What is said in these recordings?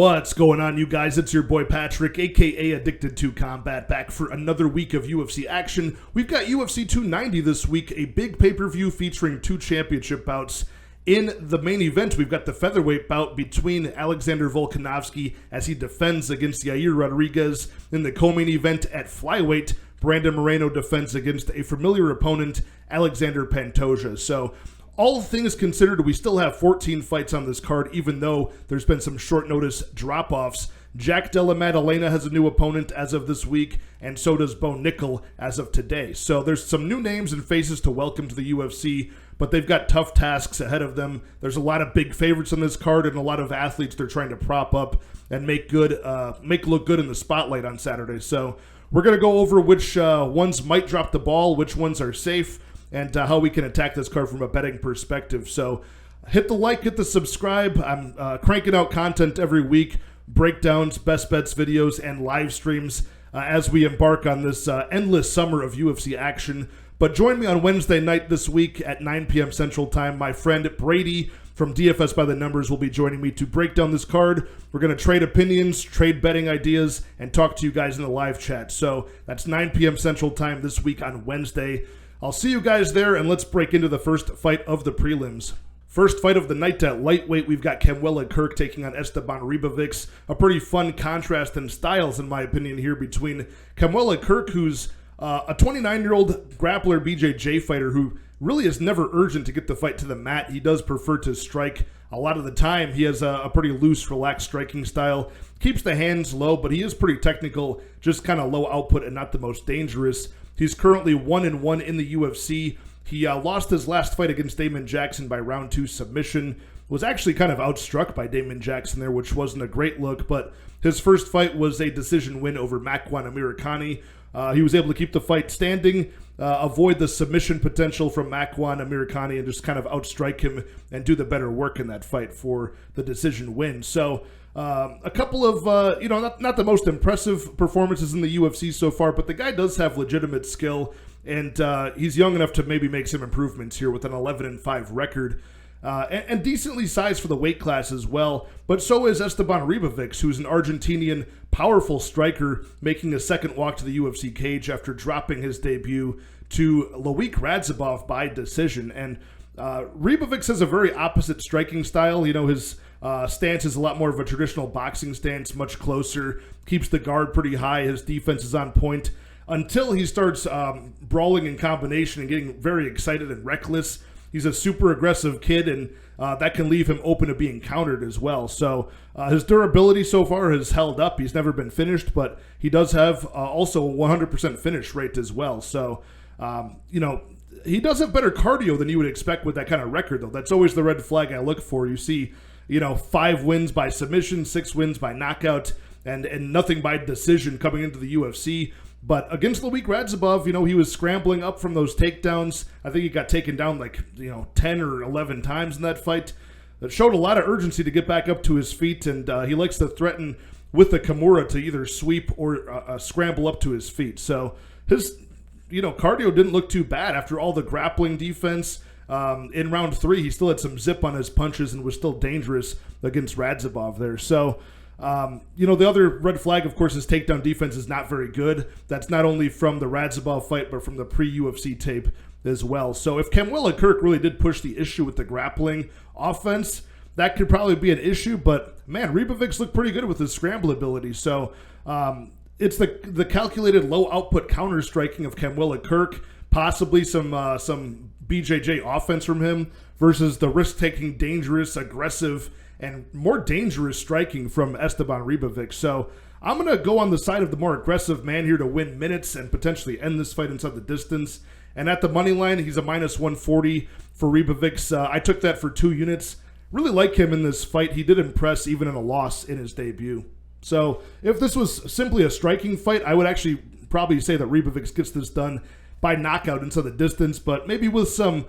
What's going on, you guys? It's your boy Patrick, aka Addicted to Combat, back for another week of UFC action. We've got UFC 290 this week, a big pay-per-view featuring two championship bouts. In the main event, we've got the featherweight bout between Alexander Volkanovski as he defends against Yair Rodriguez. In the co-main event at flyweight, Brandon Moreno defends against a familiar opponent, Alexander Pantoja. So, all things considered, we still have 14 fights on this card, even though there's been some short notice drop-offs. Jack Della Maddalena has a new opponent as of this week, and so does Nickal as of today. So there's some new names and faces to welcome to the UFC, but they've got tough tasks ahead of them. There's a lot of big favorites on this card and a lot of athletes they're trying to prop up and make look good in the spotlight on Saturday. So we're going to go over which ones might drop the ball, which ones are safe, and how we can attack this card from a betting perspective. So hit the like, hit the subscribe. I'm cranking out content every week, breakdowns, best bets videos, and live streams as we embark on this endless summer of UFC action. But join me on Wednesday night this week at 9 p.m. Central Time. My friend Brady from DFS by the Numbers will be joining me to break down this card. We're going to trade opinions, trade betting ideas, and talk to you guys in the live chat. So that's 9 p.m. Central Time this week on Wednesday. I'll see you guys there, and let's break into the first fight of the prelims. First fight of the night at lightweight, we've got Kirk taking on Esteban Ribovics. A pretty fun contrast in styles, in my opinion, here between Kirk, who's a 29-year-old grappler BJJ fighter who really is never urgent to get the fight to the mat. He does prefer to strike a lot of the time. He has a pretty loose, relaxed striking style. Keeps the hands low, but he is pretty technical, just kind of low output and not the most dangerous. He's currently 1-1 in the UFC. He lost his last fight against Damon Jackson by round 2 submission. Was actually kind of outstruck by Damon Jackson there, which wasn't a great look, but his first fight was a decision win over Makwan Amirkhani. He was able to keep the fight standing, avoid the submission potential from Makwan Amirkhani, and just kind of outstrike him and do the better work in that fight for the decision win. So a couple of, not the most impressive performances in the UFC so far, but the guy does have legitimate skill, and he's young enough to maybe make some improvements here with an 11-5 record. And decently sized for the weight class as well, but so is Esteban Ribovics, who's an Argentinian powerful striker making a second walk to the UFC cage after dropping his debut to Loic Radzhabov by decision. And Ribovics has a very opposite striking style. You know, his stance is a lot more of a traditional boxing stance, much closer, keeps the guard pretty high, his defense is on point, until he starts brawling in combination and getting very excited and reckless. He's a super aggressive kid, and that can leave him open to being countered as well. So his durability so far has held up. He's never been finished, but he does have also a 100% finish rate as well. So, he does have better cardio than you would expect with that kind of record, though. That's always the red flag I look for. You see, 5 wins by submission, 6 wins by knockout, and nothing by decision coming into the UFC. But against Loic Radzhabov, he was scrambling up from those takedowns. I think he got taken down 10 or 11 times in that fight. It showed a lot of urgency to get back up to his feet, and he likes to threaten with the Kimura to either sweep or scramble up to his feet. So his, cardio didn't look too bad after all the grappling defense. In round 3, he still had some zip on his punches and was still dangerous against Radzhabov there. So, the other red flag, of course, is takedown defense is not very good. That's not only from the Radzhabov fight, but from the pre-UFC tape as well. So if Kirk really did push the issue with the grappling offense, that could probably be an issue. But, man, Ribovics looked pretty good with his scramble ability. So it's the calculated low-output counter-striking of Kirk, possibly some BJJ offense from him, versus the risk-taking, dangerous, aggressive, and more dangerous striking from Esteban Ribovics. So I'm going to go on the side of the more aggressive man here to win minutes and potentially end this fight inside the distance. And at the money line, he's a minus 140 for Ribovics. I took that for 2 units. Really like him in this fight. He did impress even in a loss in his debut. So if this was simply a striking fight, I would actually probably say that Ribovics gets this done by knockout inside the distance, but maybe with some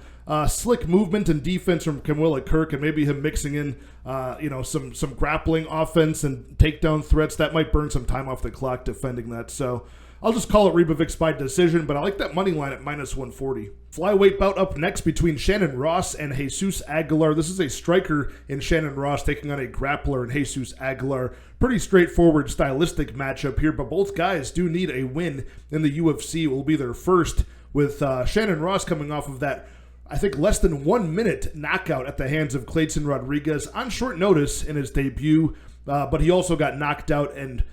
slick movement and defense from Kirk, and maybe him mixing in some grappling offense and takedown threats, that might burn some time off the clock defending that. So I'll just call it Ribovics by decision, but I like that money line at -140. Flyweight bout up next between Shannon Ross and Jesus Aguilar. This is a striker in Shannon Ross taking on a grappler in Jesus Aguilar. Pretty straightforward stylistic matchup here, but both guys do need a win in the UFC. It will be their first, with Shannon Ross coming off of that, I think, less than 1 minute knockout at the hands of Clayton Rodriguez on short notice in his debut, but he also got knocked out and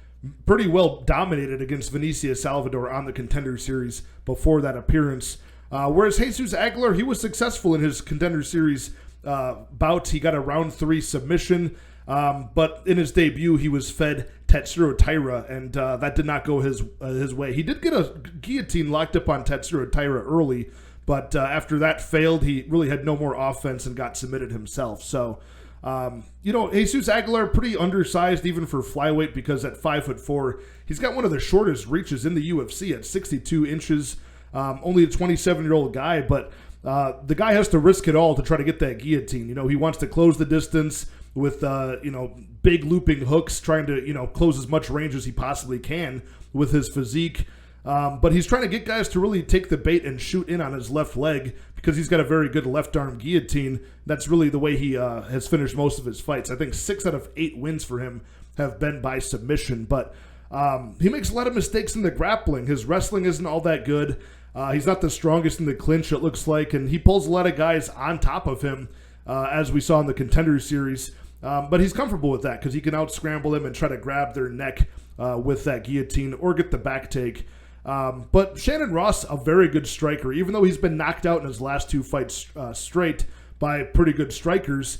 pretty well dominated against Vinicius Salvador on the Contender Series before that appearance. Whereas Jesus Aguilar, he was successful in his Contender Series bout. He got a round 3 submission, but in his debut, he was fed Tatsuro Taira, and that did not go his way. He did get a guillotine locked up on Tatsuro Taira early, but after that failed, he really had no more offense and got submitted himself. So, Jesus Aguilar, pretty undersized even for flyweight, because at 5'4", he's got one of the shortest reaches in the UFC at 62 inches. Only a 27-year-old guy, but the guy has to risk it all to try to get that guillotine. He wants to close the distance with, big looping hooks, trying to, close as much range as he possibly can with his physique. But he's trying to get guys to really take the bait and shoot in on his left leg, because he's got a very good left arm guillotine. That's really the way he has finished most of his fights. I think 6 out of 8 wins for him have been by submission. But he makes a lot of mistakes in the grappling. His wrestling isn't all that good. He's not the strongest in the clinch, it looks like, and he pulls a lot of guys on top of him, as we saw in the Contender Series. But he's comfortable with that because he can out-scramble them and try to grab their neck with that guillotine or get the back take. But Shannon Ross, a very good striker, even though he's been knocked out in his last 2 fights straight by pretty good strikers.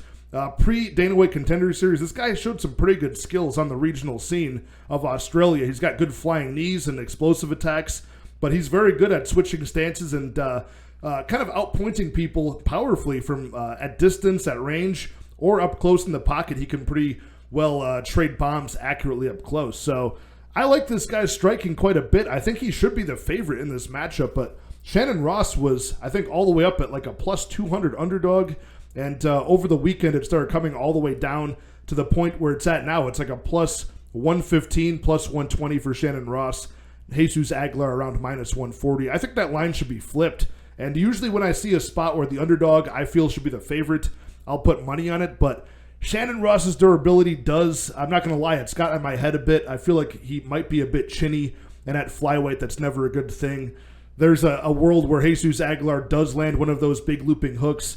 Pre-Dana White Contender Series, this guy showed some pretty good skills on the regional scene of Australia. He's got good flying knees and explosive attacks, but he's very good at switching stances and kind of outpointing people powerfully from at distance, at range, or up close in the pocket. He can pretty well trade bombs accurately up close. So I like this guy striking quite a bit. I think he should be the favorite in this matchup, but Shannon Ross was, I think, all the way up at like a plus 200 underdog, and over the weekend it started coming all the way down to the point where it's at now. It's like a plus 115, plus 120 for Shannon Ross. Jesus Aguilar around minus 140. I think that line should be flipped, and usually when I see a spot where the underdog I feel should be the favorite, I'll put money on it, but Shannon Ross's durability does, I'm not going to lie, it's got in my head a bit. I feel like he might be a bit chinny, and at flyweight, that's never a good thing. There's a world where Jesus Aguilar does land one of those big looping hooks,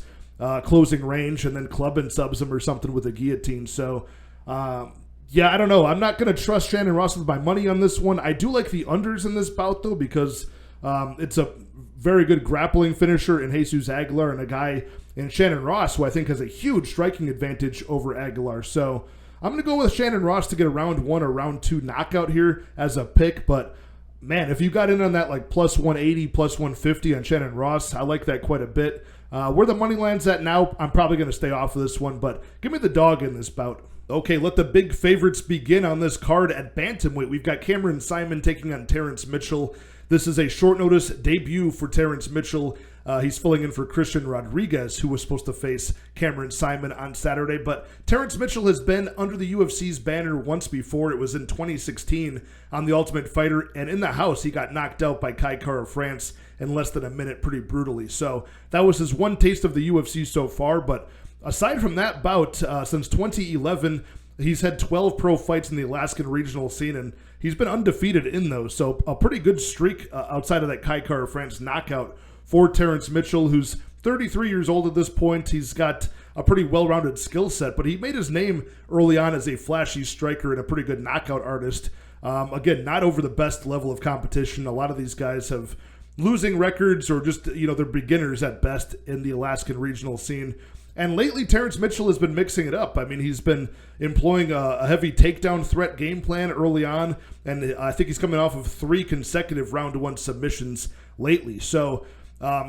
closing range, and then club and subs him or something with a guillotine. So, yeah, I don't know. I'm not going to trust Shannon Ross with my money on this one. I do like the unders in this bout, though, because it's a very good grappling finisher in Jesus Aguilar and a guy in Shannon Ross who I think has a huge striking advantage over Aguilar. So I'm going to go with Shannon Ross to get a round 1 or round 2 knockout here as a pick. But, man, if you got in on that like plus 180, plus 150 on Shannon Ross, I like that quite a bit. Where the money land's at now, I'm probably going to stay off of this one, but give me the dog in this bout. Okay, let the big favorites begin on this card at bantamweight. We've got Cameron Saaiman taking on Terrence Mitchell. This is a short notice debut for Terrence Mitchell. He's filling in for Christian Rodriguez, who was supposed to face Cameron Saaiman on Saturday. But Terrence Mitchell has been under the UFC's banner once before. It was in 2016 on The Ultimate Fighter. And in the house, he got knocked out by Kai Kara-France in less than a minute pretty brutally. So that was his one taste of the UFC so far. But aside from that bout, since 2011, he's had 12 pro fights in the Alaskan regional scene, and he's been undefeated in those. So a pretty good streak outside of that Kai Kara-France knockout for Terrence Mitchell, who's 33 years old at this point. He's got a pretty well-rounded skill set, but he made his name early on as a flashy striker and a pretty good knockout artist. Again, not over the best level of competition. A lot of these guys have losing records or just, they're beginners at best in the Alaskan regional scene. And lately, Terrence Mitchell has been mixing it up. I mean, he's been employing a heavy takedown threat game plan early on, and I think he's coming off of 3 consecutive round 1 submissions lately. So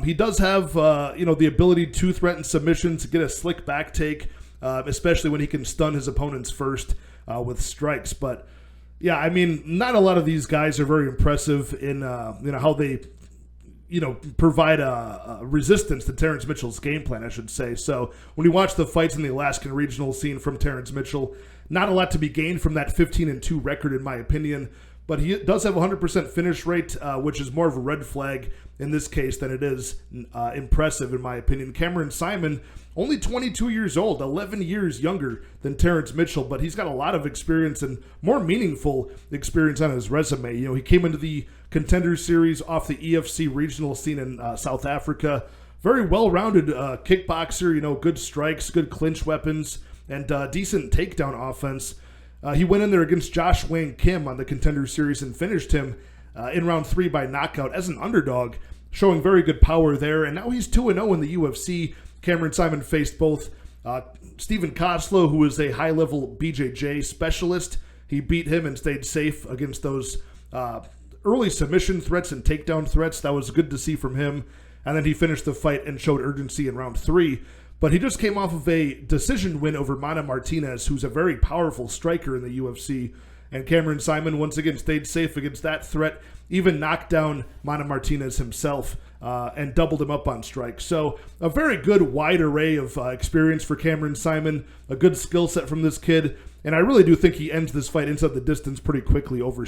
he does have, the ability to threaten submissions, to get a slick back take, especially when he can stun his opponents first with strikes. But, yeah, I mean, not a lot of these guys are very impressive in, how they provide a resistance to Terrence Mitchell's game plan, I should say. So when you watch the fights in the Alaskan regional scene from Terrence Mitchell, not a lot to be gained from that 15-2 record, in my opinion. but he does have a 100% finish rate, which is more of a red flag in this case than it is impressive, in my opinion. Cameron Saaiman, only 22 years old, 11 years younger than Terrence Mitchell, but he's got a lot of experience and more meaningful experience on his resume. He came into the Contender Series off the EFC regional scene in South Africa. Very well-rounded kickboxer, good strikes, good clinch weapons, and decent takedown offense. He went in there against Josh Wayne Kim on the Contender Series and finished him in round 3 by knockout as an underdog, showing very good power there. And now he's 2-0 in the UFC. Cameron Saaiman faced both Stephen Koslow, who is a high-level BJJ specialist. He beat him and stayed safe against those early submission threats and takedown threats. That was good to see from him. And then he finished the fight and showed urgency in round 3. But he just came off of a decision win over Mana Martinez, who's a very powerful striker in the UFC. And Cameron Saaiman once again stayed safe against that threat, even knocked down Mana Martinez himself and doubled him up on strikes. So a very good wide array of experience for Cameron Saaiman, a good skill set from this kid. And I really do think he ends this fight inside the distance pretty quickly over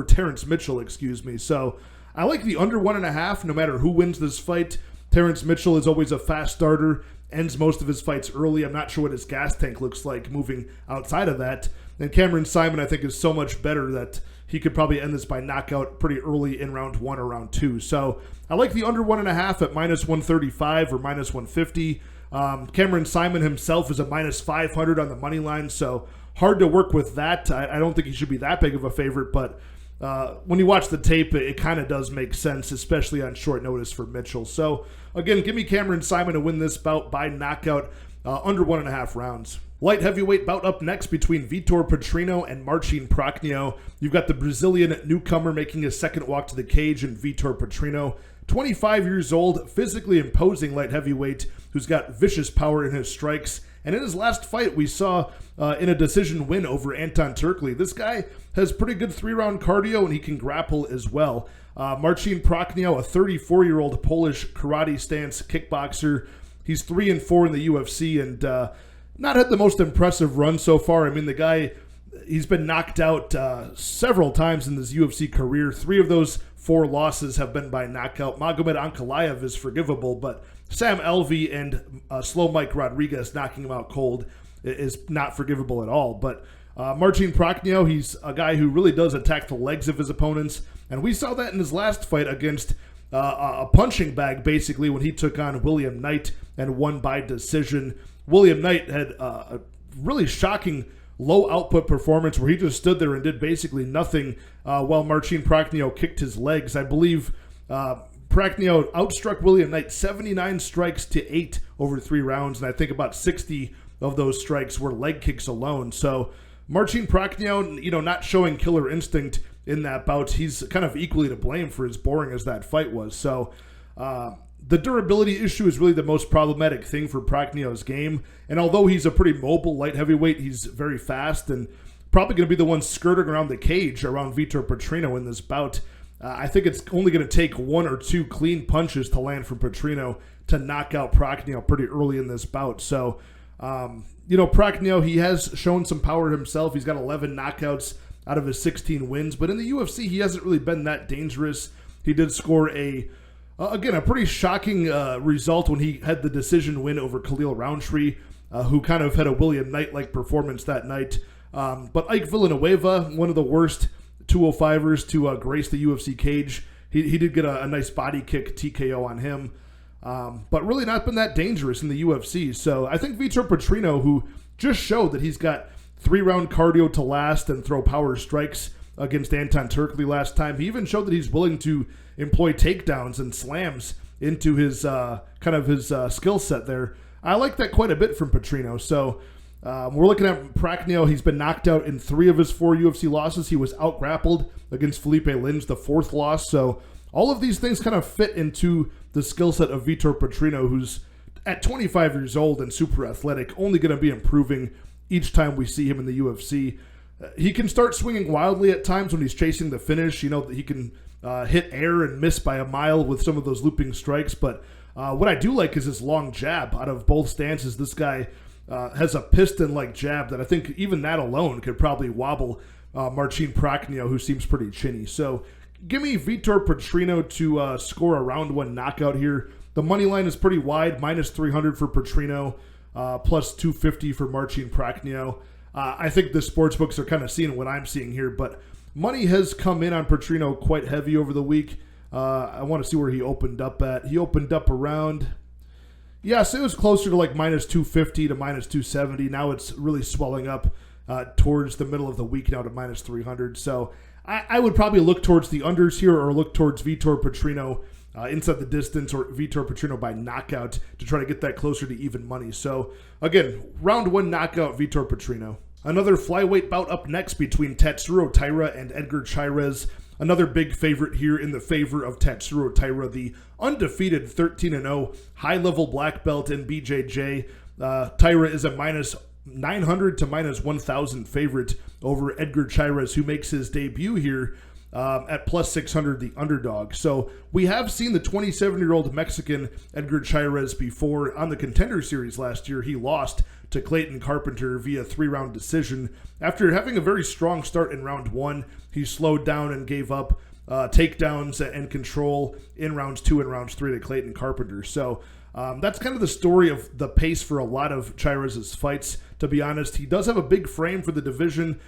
Terrence Mitchell, So I like the under 1.5 no matter who wins this fight. Terrence Mitchell is always a fast starter, ends most of his fights early. I'm not sure what his gas tank looks like moving outside of that. And Cameron Saaiman, I think, is so much better that he could probably end this by knockout pretty early in round 1 or round 2. So I like the under 1.5 at minus 135 or minus 150. Cameron Saaiman himself is a minus 500 on the money line, so hard to work with that. I don't think he should be that big of a favorite, but when you watch the tape, it kind of does make sense, especially on short notice for Mitchell. So, again, give me Cameron Saaiman to win this bout by knockout under 1.5 rounds. Light heavyweight bout up next between Vitor Petrino and Marcin Prachnio. You've got the Brazilian newcomer making his second walk to the cage in Vitor Petrino. 25 years old, physically imposing light heavyweight, who's got vicious power in his strikes. And in his last fight, we saw in a decision win over Anton Turkley. This guy has pretty good 3-round cardio, and he can grapple as well. Marcin Prachnio, a 34-year-old Polish karate stance kickboxer. He's 3-4 in the UFC, and not had the most impressive run so far. I mean, the guy, he's been knocked out several times in his UFC career. 3 of those 4 losses have been by knockout. Magomed Ankalaev is forgivable, but Sam Alvey and Slow Mike Rodriguez knocking him out cold is not forgivable at all. But Marcin Prachnio, he's a guy who really does attack the legs of his opponents, and we saw that in his last fight against a punching bag, basically, when he took on William Knight and won by decision. William Knight had a really shocking low-output performance where he just stood there and did basically nothing while Marcin Prachnio kicked his legs. I believe Prachnio outstruck William Knight 79 strikes to 8 over 3 rounds, and I think about 60 of those strikes were leg kicks alone. So Marcin Prachnio, not showing killer instinct in that bout. He's kind of equally to blame for as boring as that fight was. So the durability issue is really the most problematic thing for Prachnio's game. And although he's a pretty mobile light heavyweight, he's very fast and probably going to be the one skirting around the cage around Vitor Petrino in this bout. I think it's only going to take 1 or 2 clean punches to land from Petrino to knock out Prachnio pretty early in this bout. So, Prachnio, he has shown some power himself. He's got 11 knockouts out of his 16 wins. But in the UFC, he hasn't really been that dangerous. He did score a pretty shocking result when he had the decision win over Khalil Roundtree, who kind of had a William Knight-like performance that night. But Ike Villanueva, one of the worst 205ers to grace the UFC cage, he did get a nice body kick TKO on him. But really not been that dangerous in the UFC. So I think Vitor Petrino, who just showed that he's got 3-round cardio to last and throw power strikes against Anton Turkley last time. He even showed that he's willing to employ takedowns and slams into his skill set there. I like that quite a bit from Petrino. So we're looking at Prachnio. He's been knocked out in 3 of his 4 UFC losses. He was out-grappled against Felipe Lins, the 4th loss. So all of these things kind of fit into the skill set of Vitor Petrino, who's at 25 years old and super athletic, only going to be improving each time we see him in the UFC. He can start swinging wildly at times when he's chasing the finish. That he can hit air and miss by a mile with some of those looping strikes. But what I do like is his long jab out of both stances. This guy has a piston-like jab that I think even that alone could probably wobble Marcin Prachnio, who seems pretty chinny. So give me Vitor Petrino to score a round one knockout here. The money line is pretty wide, minus 300 for Petrino, plus 250 for Marcin Prachnio. I think the sportsbooks are kind of seeing what I'm seeing here, but money has come in on Petrino quite heavy over the week. I want to see where he opened up at. He opened up around, so it was closer to like minus 250 to minus 270. Now it's really swelling up towards the middle of the week now to minus 300. So I would probably look towards the unders here or look towards Vitor Petrino inside the distance or Vitor Petrino by knockout to try to get that closer to even money. So again, round one knockout, Vitor Petrino. Another flyweight bout up next between Tatsuro Taira and Edgar Chairez. Another big favorite here in the favor of Tatsuro Taira, the undefeated 13-0 high-level black belt in BJJ. Taira is a minus 900 to minus 1,000 favorite over Edgar Chairez, who makes his debut here at plus 600, the underdog. So we have seen the 27-year-old Mexican Edgar Chairez before. On the Contender Series last year, he lost to Clayton Carpenter via 3-round decision. After having a very strong start in round one, he slowed down and gave up takedowns and control in rounds 2 and rounds 3 to Clayton Carpenter. So that's kind of the story of the pace for a lot of Chairez's fights, to be honest. He does have a big frame for the division,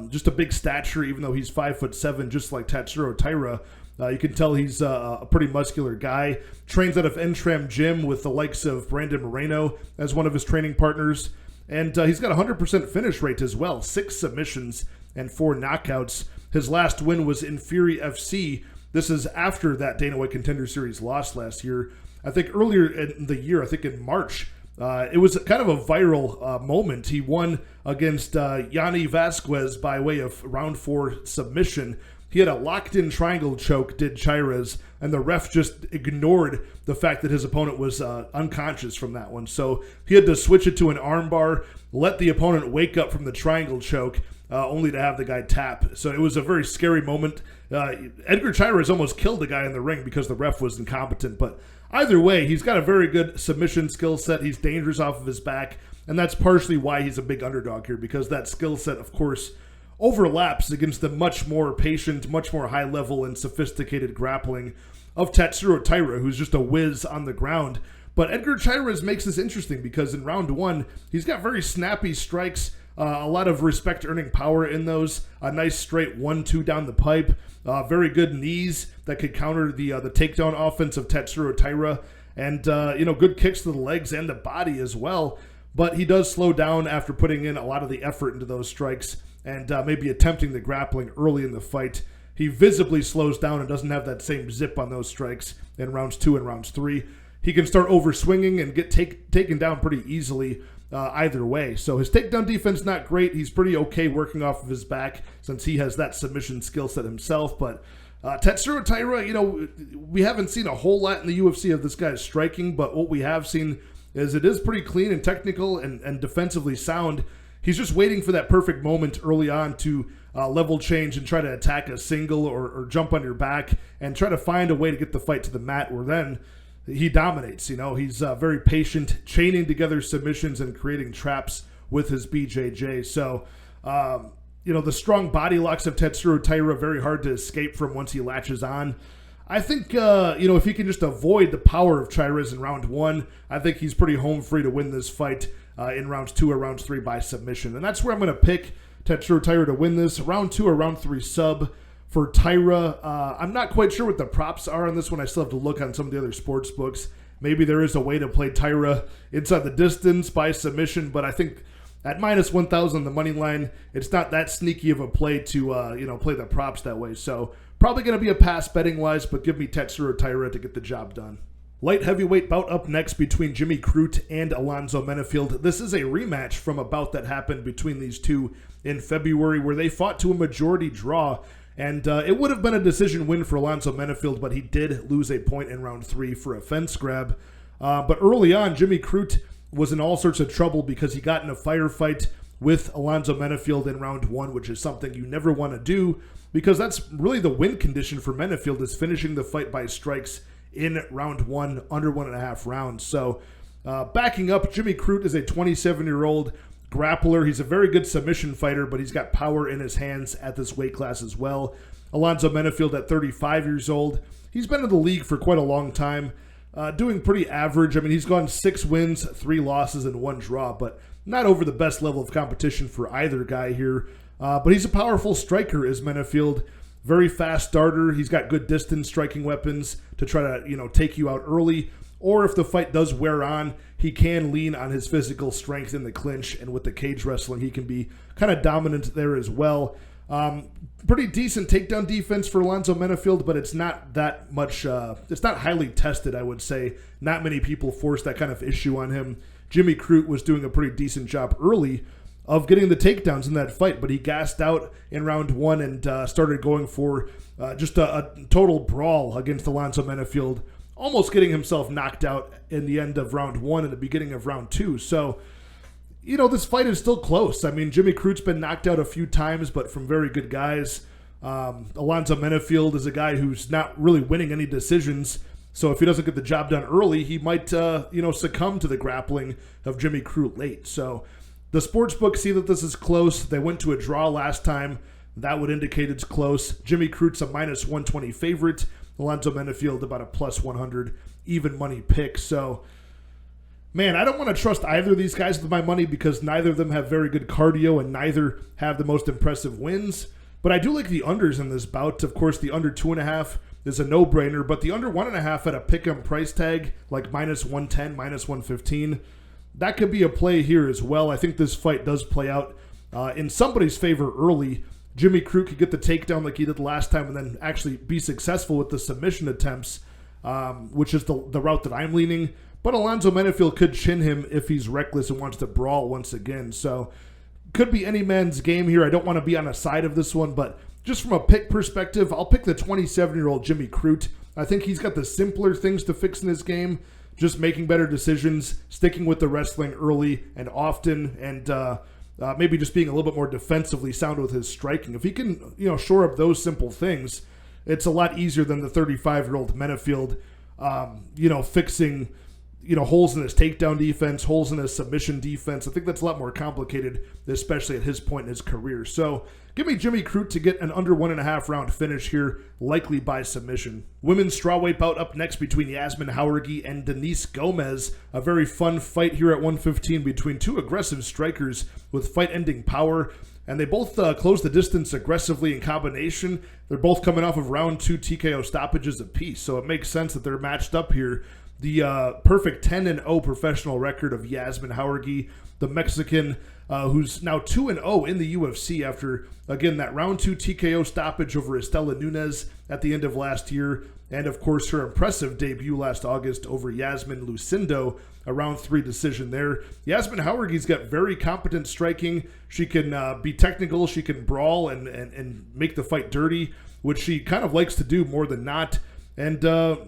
just a big stature, even though he's 5'7", just like Tatsuro Taira. You can tell he's a pretty muscular guy. Trains out of Entram Gym with the likes of Brandon Moreno as one of his training partners. And he's got a 100% finish rate as well. 6 submissions and 4 knockouts. His last win was in Fury FC. This is after that Dana White Contender Series loss last year. I think earlier in the year, I think in March, it was kind of a viral moment. He won against Yanni Vasquez by way of round 4 submission. He had a locked-in triangle choke, did Chairez, and the ref just ignored the fact that his opponent was unconscious from that one. So he had to switch it to an armbar, let the opponent wake up from the triangle choke, only to have the guy tap. So it was a very scary moment. Edgar Chairez almost killed the guy in the ring because the ref was incompetent. But either way, he's got a very good submission skill set. He's dangerous off of his back, and that's partially why he's a big underdog here, because that skill set, of course, overlaps against the much more patient, much more high-level and sophisticated grappling of Tatsuro Taira, who's just a whiz on the ground. But Edgar Chairez makes this interesting because in round 1, he's got very snappy strikes, a lot of respect-earning power in those, a nice straight 1-2 down the pipe, very good knees that could counter the takedown offense of Tatsuro Taira, and good kicks to the legs and the body as well. But he does slow down after putting in a lot of the effort into those strikes and maybe attempting the grappling early in the fight. He visibly slows down and doesn't have that same zip on those strikes in rounds 2 and rounds 3. He can start over-swinging and get taken down pretty easily either way. So his takedown defense not great. He's pretty okay working off of his back since he has that submission skill set himself. But Tatsuro Taira, we haven't seen a whole lot in the UFC of this guy's striking, but what we have seen is it is pretty clean and technical and defensively sound. He's just waiting for that perfect moment early on to level change and try to attack a single or jump on your back and try to find a way to get the fight to the mat, where then he dominates. He's very patient, chaining together submissions and creating traps with his BJJ. So, the strong body locks of Tatsuro Taira, very hard to escape from once he latches on. I think, if he can just avoid the power of Chairez in round 1, I think he's pretty home free to win this fight in rounds 2 or rounds 3 by submission. And that's where I'm going to pick Tatsuro Taira to win this. Round 2 or round 3 sub for Taira. I'm not quite sure what the props are on this one. I still have to look on some of the other sports books. Maybe there is a way to play Taira inside the distance by submission, but I think at minus 1,000 the money line, it's not that sneaky of a play to play the props that way. So probably going to be a pass betting-wise, but give me Tatsuro Taira to get the job done. Light heavyweight bout up next between Jimmy Crute and Alonzo Menifield. This is a rematch from a bout that happened between these two in February where they fought to a majority draw. And it would have been a decision win for Alonzo Menifield, but he did lose a point in round 3 for a fence grab. But early on, Jimmy Crute was in all sorts of trouble because he got in a firefight with Alonzo Menifield in round 1, which is something you never want to do because that's really the win condition for Menifield, is finishing the fight by strikes in round 1, under 1.5 rounds. So backing up, Jimmy Crute is a 27-year-old grappler. He's a very good submission fighter, but he's got power in his hands at this weight class as well. Alonzo Menifield at 35 years old. He's been in the league for quite a long time, doing pretty average. I mean, he's gone 6 wins, 3 losses, and 1 draw, but not over the best level of competition for either guy here. But he's a powerful striker, is Menifield. Very fast starter. He's got good distance striking weapons to try to, take you out early. Or if the fight does wear on, he can lean on his physical strength in the clinch, and with the cage wrestling, he can be kind of dominant there as well. Pretty decent takedown defense for Alonzo Menifield, but it's not that much, it's not highly tested, I would say. Not many people force that kind of issue on him. Jimmy Crute was doing a pretty decent job early of getting the takedowns in that fight, but he gassed out in round 1 and started going for just a total brawl against Alonzo Menifield, almost getting himself knocked out in the end of round 1 and the beginning of round 2. So, this fight is still close. I mean, Jimmy Crute's been knocked out a few times, but from very good guys. Alonzo Menifield is a guy who's not really winning any decisions. So if he doesn't get the job done early, he might, succumb to the grappling of Jimmy Crute late. So the sportsbooks see that this is close. They went to a draw last time. That would indicate it's close. Jimmy Crute's a minus 120 favorite. Alonzo Menifield about a plus 100 even money pick. So, man, I don't want to trust either of these guys with my money because neither of them have very good cardio and neither have the most impressive wins. But I do like the unders in this bout. Of course, the under 2.5 is a no-brainer, but the under 1.5 at a pick-em price tag, like minus 110, minus 115, that could be a play here as well. I think this fight does play out in somebody's favor early. Jimmy Crute could get the takedown like he did last time and then actually be successful with the submission attempts, which is the route that I'm leaning. But Alonzo Menifield could chin him if he's reckless and wants to brawl once again. So could be any man's game here. I don't want to be on a side of this one, but just from a pick perspective, I'll pick the 27-year-old Jimmy Crute. I think he's got the simpler things to fix in his game, just making better decisions, sticking with the wrestling early and often, and maybe just being a little bit more defensively sound with his striking. If he can, shore up those simple things, it's a lot easier than the 35-year-old Menifield, fixing holes in his takedown defense, holes in his submission defense. I think that's a lot more complicated, especially at his point in his career. So give me Jimmy Crute to get an under 1.5 round finish here, likely by submission. Women's strawweight bout up next between Yasmin Jauregui and Denise Gomes. A very fun fight here at 115 between two aggressive strikers with fight-ending power. And they both close the distance aggressively in combination. They're both coming off of round 2 TKO stoppages apiece, so it makes sense that they're matched up here. The perfect 10-0 professional record of Yasmin Jauregui, the Mexican who's now 2-0 in the UFC after, again, that round 2 TKO stoppage over Estela Nunes at the end of last year, and of course her impressive debut last August over Yasmin Lucindo, a round 3 decision there. Yasmin Jauregui's got very competent striking. She can be technical, she can brawl and make the fight dirty, which she kind of likes to do more than not. And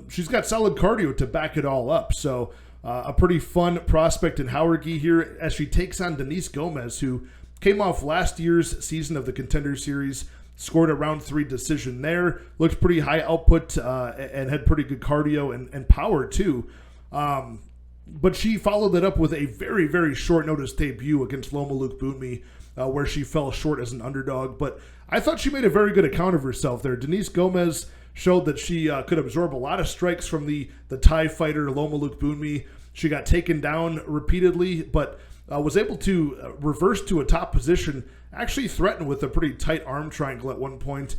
she's got solid cardio to back it all up. So a pretty fun prospect in Jauregui here as she takes on Denise Gomes, who came off last year's season of the Contender Series, scored a round 3 decision there, looked pretty high output and had pretty good cardio and power too. But she followed it up with a very, very short notice debut against Loma Lookboonmee, where she fell short as an underdog. But I thought she made a very good account of herself there. Denise Gomes showed that she could absorb a lot of strikes from the Thai fighter Loma Lookboonmee. She got taken down repeatedly, but was able to reverse to a top position, actually threatened with a pretty tight arm triangle at one point,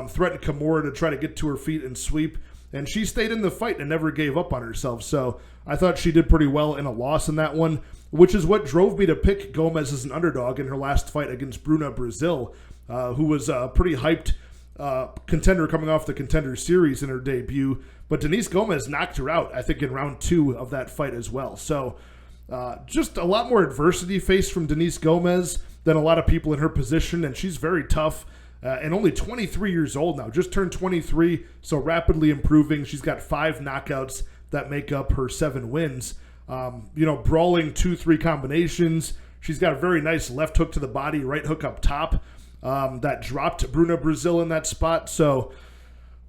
threatened Kimura to try to get to her feet and sweep, and she stayed in the fight and never gave up on herself. So I thought she did pretty well in a loss in that one, which is what drove me to pick Gomes as an underdog in her last fight against Bruna Brazil, who was pretty hyped contender coming off the Contender Series in her debut, but Denise Gomes knocked her out, I think, in round 2 of that fight as well. So just a lot more adversity faced from Denise Gomes than a lot of people in her position, and she's very tough and only 23 years old now, just turned 23, so rapidly improving. She's got 5 knockouts that make up her 7 wins. Brawling 2-3 combinations. She's got a very nice left hook to the body, right hook up top. That dropped Bruna Brazil in that spot. So,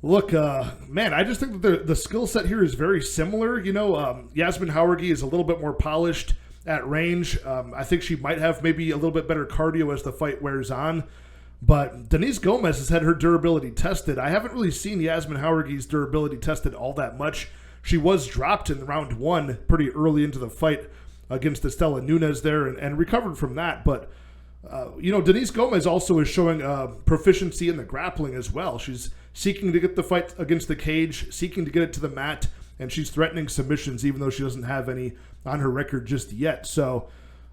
look, man, I just think that the skill set here is very similar. Yasmin Jauregui is a little bit more polished. at range. I think she might have maybe a little bit better cardio as the fight wears on. But Denise Gomes has had her durability tested. I haven't really seen Yasmin Jauregui's durability tested all that much. She was dropped in round 1 pretty early into the fight against Estela Nunes there and recovered from that. But, Denise Gomes also is showing proficiency in the grappling as well. She's seeking to get the fight against the cage, seeking to get it to the mat, and she's threatening submissions even though she doesn't have any on her record just yet. So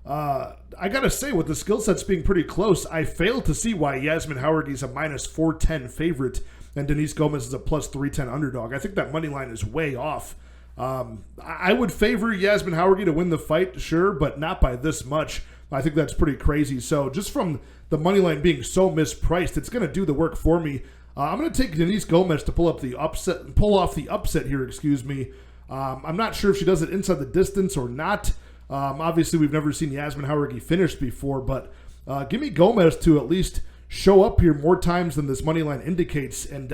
I got to say, with the skill sets being pretty close, I fail to see why Yasmin Jauregui is a minus 410 favorite and Denise Gomes is a plus 310 underdog. I think that money line is way off. I would favor Yasmin Jauregui to win the fight, sure, but not by this much. I think that's pretty crazy. So just from the money line being so mispriced, it's going to do the work for me. I'm going to take Denise Gomes to pull off the upset here. I'm not sure if she does it inside the distance or not. Obviously, we've never seen Yasmin Jauregui finish before, but give me Gomes to at least show up here more times than this money line indicates and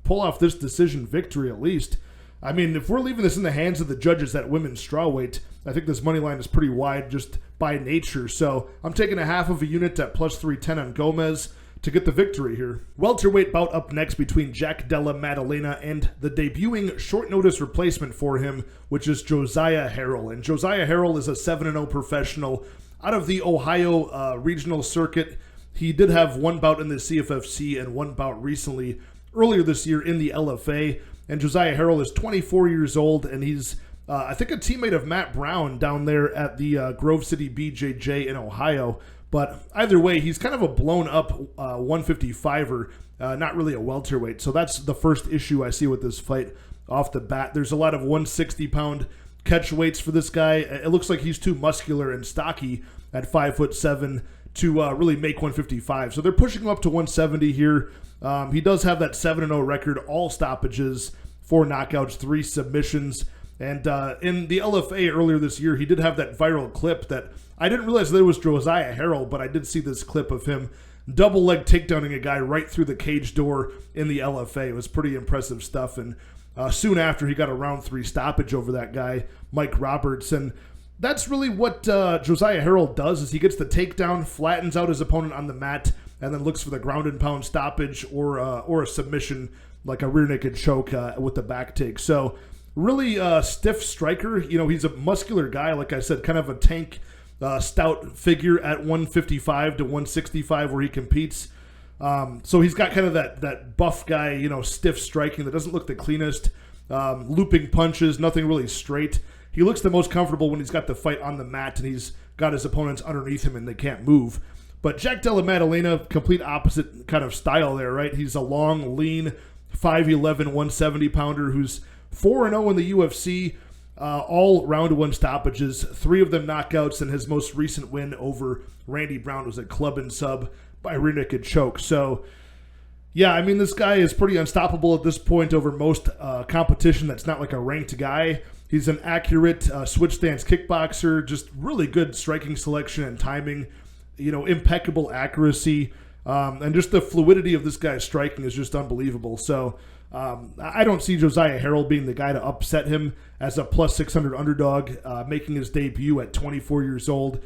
pull off this decision victory at least. I mean, if we're leaving this in the hands of the judges at women's strawweight, I think this money line is pretty wide just by nature. So I'm taking a half of a unit at plus 310 on Gomes to get the victory here. Welterweight bout up next between Jack Della Maddalena and the debuting short notice replacement for him, which is Josiah Harrell. And Josiah Harrell is a 7-0 professional out of the Ohio regional circuit. He did have one bout in the CFFC and one bout recently earlier this year in the LFA. And Josiah Harrell is 24 years old, and he's, I think, a teammate of Matt Brown down there at the Grove City BJJ in Ohio. But either way, he's kind of a blown-up 155er, not really a welterweight. So that's the first issue I see with this fight off the bat. There's a lot of 160-pound catch weights for this guy. It looks like he's too muscular and stocky at 5'7" to really make 155. So they're pushing him up to 170 here. He does have that 7-0 record, all stoppages, 4 knockouts, 3 submissions. And in the LFA earlier this year, he did have that viral clip that I didn't realize that it was Josiah Harrell, but I did see this clip of him double leg takedowning a guy right through the cage door in the LFA. It was pretty impressive stuff. And soon after, he got a round 3 stoppage over that guy, Mike Roberts. And that's really what Josiah Harrell does, is he gets the takedown, flattens out his opponent on the mat, and then looks for the ground and pound stoppage or a submission like a rear naked choke with the back take. So really stiff striker. He's a muscular guy, like I said, kind of a tank, stout figure at 155 to 165 where he competes. So he's got kind of that buff guy, stiff striking that doesn't look the cleanest. Looping punches, nothing really straight. He looks the most comfortable when he's got the fight on the mat and he's got his opponents underneath him and they can't move. But Jack Della Maddalena, complete opposite kind of style there, right? He's a long, lean, 5'11", 170-pounder who's 4-0 in the UFC, all round 1 stoppages, 3 of them knockouts, and his most recent win over Randy Brown was a club and sub by rear naked choke. So, yeah, I mean, this guy is pretty unstoppable at this point over most competition that's not like a ranked guy. He's an accurate switch stance kickboxer, just really good striking selection and timing, impeccable accuracy, and just the fluidity of this guy's striking is just unbelievable. So I don't see Josiah Harrell being the guy to upset him as a plus 600 underdog, making his debut at 24 years old,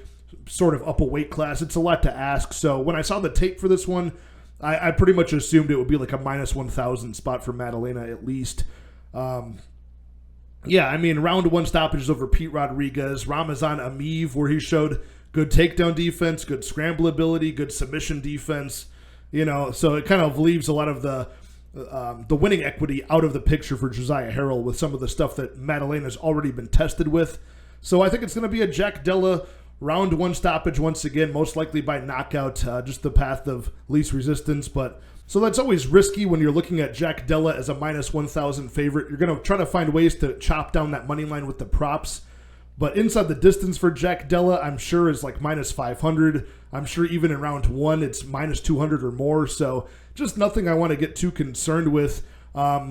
sort of up a weight class. It's a lot to ask. So when I saw the tape for this one, I pretty much assumed it would be like a minus 1,000 spot for Maddalena at least. Yeah, I mean, round 1 stoppages over Pete Rodriguez, Ramazan Amiv, where he showed good takedown defense, good scramble ability, good submission defense. So it kind of leaves a lot of the winning equity out of the picture for Josiah Harrell with some of the stuff that Maddalena's already been tested with. So I think it's going to be a Jack Della round 1 stoppage once again, most likely by knockout, just the path of least resistance. But so that's always risky when you're looking at Jack Della as a minus 1,000 favorite. You're going to try to find ways to chop down that money line with the props. But inside the distance for Jack Della, I'm sure is like minus 500. I'm sure even in round 1, it's minus 200 or more. So just nothing I want to get too concerned with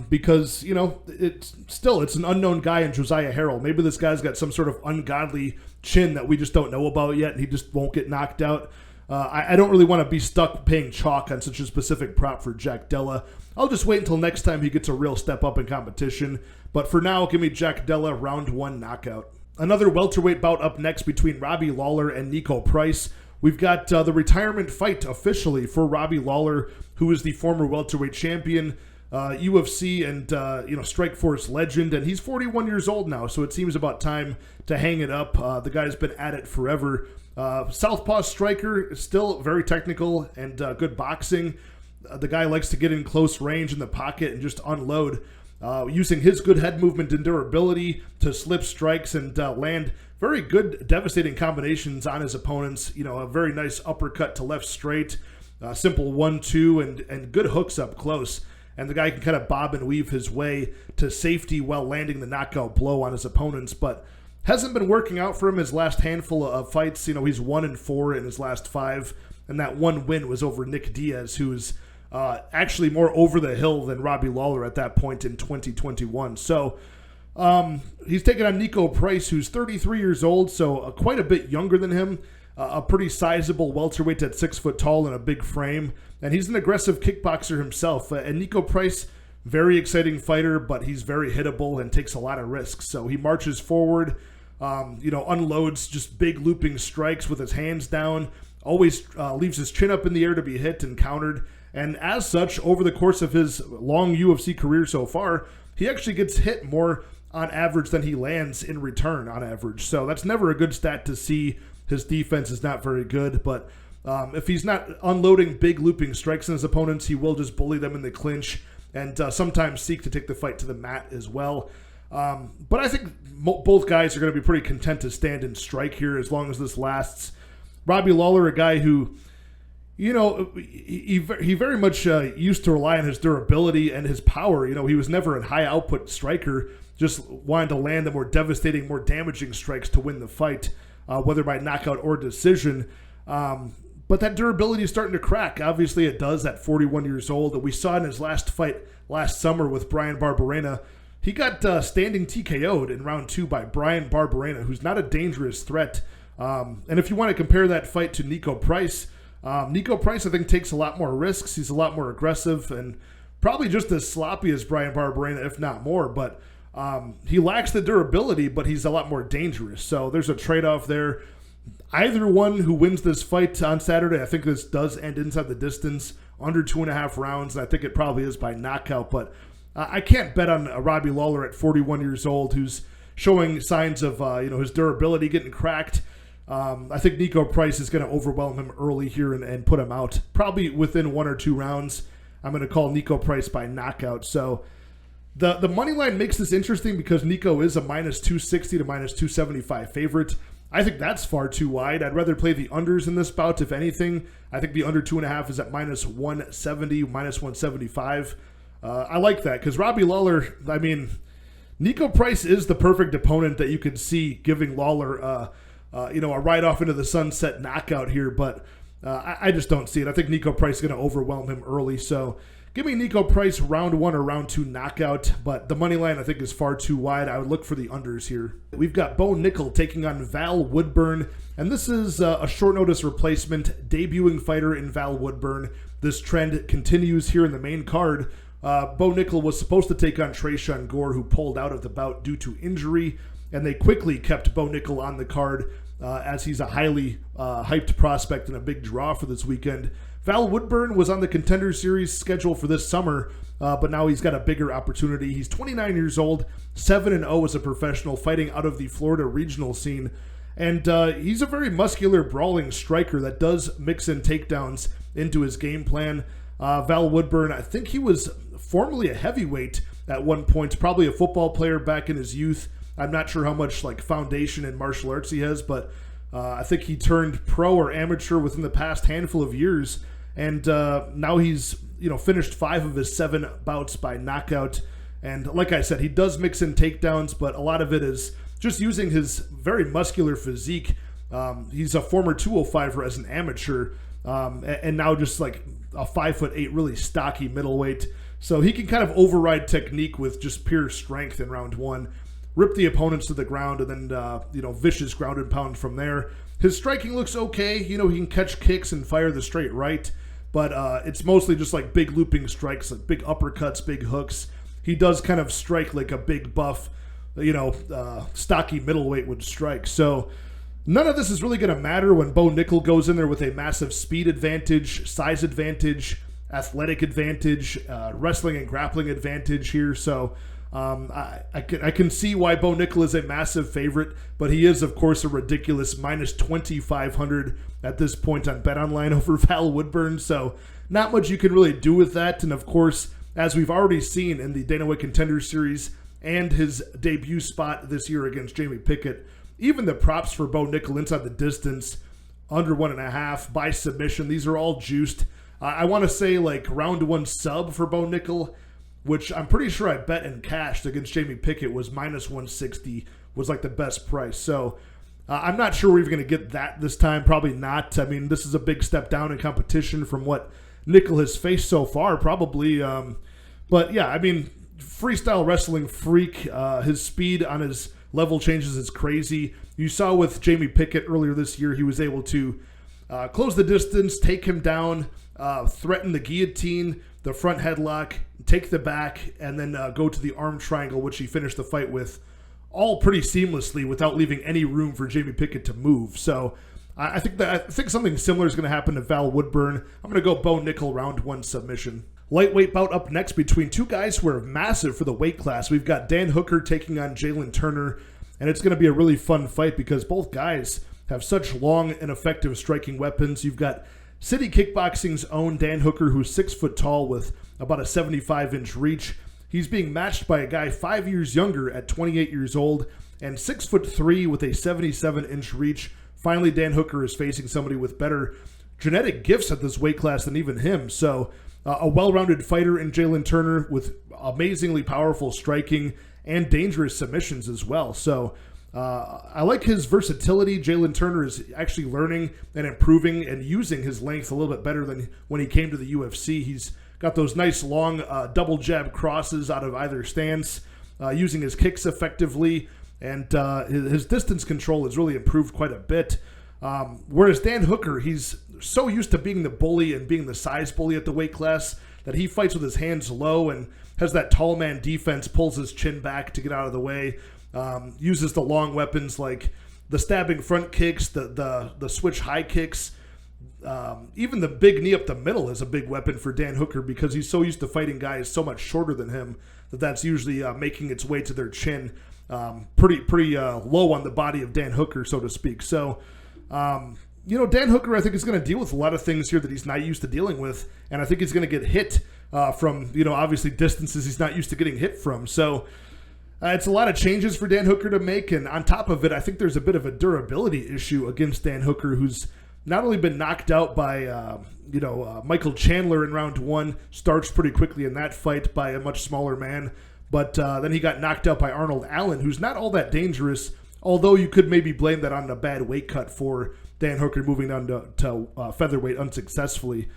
because, it's an unknown guy in Josiah Harrell. Maybe this guy's got some sort of ungodly chin that we just don't know about yet and he just won't get knocked out. I don't really want to be stuck paying chalk on such a specific prop for Jack Della. I'll just wait until next time he gets a real step up in competition. But for now, give me Jack Della round 1 knockout. Another welterweight bout up next between Robbie Lawler and Nico Price. We've got the retirement fight officially for Robbie Lawler, who is the former welterweight champion, UFC and Strikeforce legend, and he's 41 years old now, so it seems about time to hang it up. The guy's been at it forever. Southpaw striker, still very technical and good boxing. The guy likes to get in close range in the pocket and just unload, using his good head movement and durability to slip strikes and land very good, devastating combinations on his opponents. A very nice uppercut to left straight, simple 1-2, and good hooks up close. And the guy can kind of bob and weave his way to safety while landing the knockout blow on his opponents, but hasn't been working out for him his last handful of fights. He's 1-4 in his last 5, and that one win was over Nick Diaz, who's actually more over the hill than Robbie Lawler at that point in 2021. So he's taking on Nico Price, who's 33 years old, so quite a bit younger than him. A pretty sizable welterweight at 6 foot tall and a big frame. And he's an aggressive kickboxer himself. And Nico Price, very exciting fighter, but he's very hittable and takes a lot of risks. So he marches forward, unloads just big looping strikes with his hands down, always leaves his chin up in the air to be hit and countered. And as such, over the course of his long UFC career so far, he actually gets hit more on average than he lands in return on average. So that's never a good stat to see. His defense is not very good, but if he's not unloading big looping strikes on his opponents, he will just bully them in the clinch and sometimes seek to take the fight to the mat as well. But I think both guys are going to be pretty content to stand and strike here as long as this lasts. Robbie Lawler, a guy who, he very much used to rely on his durability and his power. He was never a high output striker, just wanted to land the more devastating, more damaging strikes to win the fight, whether by knockout or decision. But that durability is starting to crack. Obviously it does at 41 years old. We saw in his last fight last summer with Bryan Barberena, he got standing TKO'd in round 2 by Bryan Barberena, who's not a dangerous threat. And if you want to compare that fight to Nico Price I think takes a lot more risks. He's a lot more aggressive and probably just as sloppy as Bryan Barberena, if not more. But he lacks the durability, but he's a lot more dangerous. So there's a trade-off there. Either one who wins this fight on Saturday, I think this does end inside the distance, under 2.5 rounds, and I think it probably is by knockout. But I can't bet on Robbie Lawler at 41 years old, who's showing signs of his durability getting cracked. I think Nico Price is going to overwhelm him early here and put him out, probably within 1 or 2 rounds. I'm going to call Nico Price by knockout. So the money line makes this interesting because Nico is a -260 to -275 favorite. I think that's far too wide. I'd rather play the unders in this bout, if anything. I think the under 2.5 is at -170, -175. I like that because Robbie Lawler, Nico Price is the perfect opponent that you could see giving Lawler a ride off into the sunset knockout here, but I just don't see it. I think Nico Price is going to overwhelm him early, so give me Nico Price round 1 or round 2 knockout, but the money line I think is far too wide. I would look for the unders here. We've got Bo Nickal taking on Val Woodburn, and this is a short notice replacement, debuting fighter in Val Woodburn. This trend continues here in the main card. Bo Nickal was supposed to take on Tresean Gore, who pulled out of the bout due to injury, and they quickly kept Bo Nickal on the card as he's a highly hyped prospect and a big draw for this weekend. Val Woodburn was on the Contender Series schedule for this summer, but now he's got a bigger opportunity. He's 29 years old, 7-0 as a professional, fighting out of the Florida regional scene. And he's a very muscular, brawling striker that does mix in takedowns into his game plan. Val Woodburn, I think he was formerly a heavyweight at one point, probably a football player back in his youth. I'm not sure how much foundation in martial arts he has, but I think he turned pro or amateur within the past handful of years. And now he's finished 5 of his 7 bouts by knockout. And like I said, he does mix in takedowns, but a lot of it is just using his very muscular physique. He's a former 205er as an amateur, and now just a 5'8", really stocky middleweight. So he can kind of override technique with just pure strength in round 1, rip the opponents to the ground, and then vicious ground and pound from there. His striking looks okay. He can catch kicks and fire the straight right, but it's mostly just big looping strikes, big uppercuts, big hooks. He does kind of strike like a big buff stocky middleweight would strike. So none of this is really going to matter when Bo Nickal goes in there with a massive speed advantage, size advantage, athletic advantage, wrestling and grappling advantage here. So I can see why Bo Nickal is a massive favorite, but he is, of course, a ridiculous minus 2,500 at this point on BetOnline over Val Woodburn. So not much you can really do with that. And, of course, as we've already seen in the Dana White Contender Series and his debut spot this year against Jamie Pickett, even the props for Bo Nickal inside the distance, under 1.5, by submission, these are all juiced. I want to say like round 1 sub for Bo Nickal, which I'm pretty sure I bet and cashed against Jamie Pickett, was minus 160, was like the best price. So I'm not sure we're even going to get that this time. Probably not. I mean, this is a big step down in competition from what Nickal has faced so far, probably. But yeah, I mean, freestyle wrestling freak. His speed on his level changes is crazy. You saw with Jamie Pickett earlier this year, he was able to close the distance, take him down, threaten the guillotine, the front headlock, take the back, and then go to the arm triangle, which he finished the fight with, all pretty seamlessly without leaving any room for Jamie Pickett to move. So I think something similar is going to happen to Val Woodburn. I'm going to go Bo Nickal round 1 submission. Lightweight bout up next between two guys who are massive for the weight class. We've got Dan Hooker taking on Jalen Turner, and it's going to be a really fun fight because both guys have such long and effective striking weapons. You've got City Kickboxing's own Dan Hooker, who's 6 foot tall with about a 75-inch reach. He's being matched by a guy 5 years younger at 28 years old and 6'3" with a 77-inch reach. Finally, Dan Hooker is facing somebody with better genetic gifts at this weight class than even him. So a well-rounded fighter in Jalen Turner with amazingly powerful striking and dangerous submissions as well. So I like his versatility. Jalen Turner is actually learning and improving and using his length a little bit better than when he came to the UFC. He's got those nice long double jab crosses out of either stance, using his kicks effectively, and his distance control has really improved quite a bit. Whereas Dan Hooker, he's so used to being the bully and being the size bully at the weight class that he fights with his hands low and has that tall man defense, pulls his chin back to get out of the way, uses the long weapons like the stabbing front kicks, the switch high kicks. Even the big knee up the middle is a big weapon for Dan Hooker because he's so used to fighting guys so much shorter than him that's usually making its way to their chin. Pretty low on the body of Dan Hooker, so to speak. So, Dan Hooker, I think, is going to deal with a lot of things here that he's not used to dealing with, and I think he's going to get hit from, obviously distances he's not used to getting hit from. So it's a lot of changes for Dan Hooker to make, and on top of it, I think there's a bit of a durability issue against Dan Hooker, who's not only been knocked out by, Michael Chandler in round 1, starched pretty quickly in that fight by a much smaller man, but then he got knocked out by Arnold Allen, who's not all that dangerous, although you could maybe blame that on a bad weight cut for Dan Hooker moving down to featherweight unsuccessfully.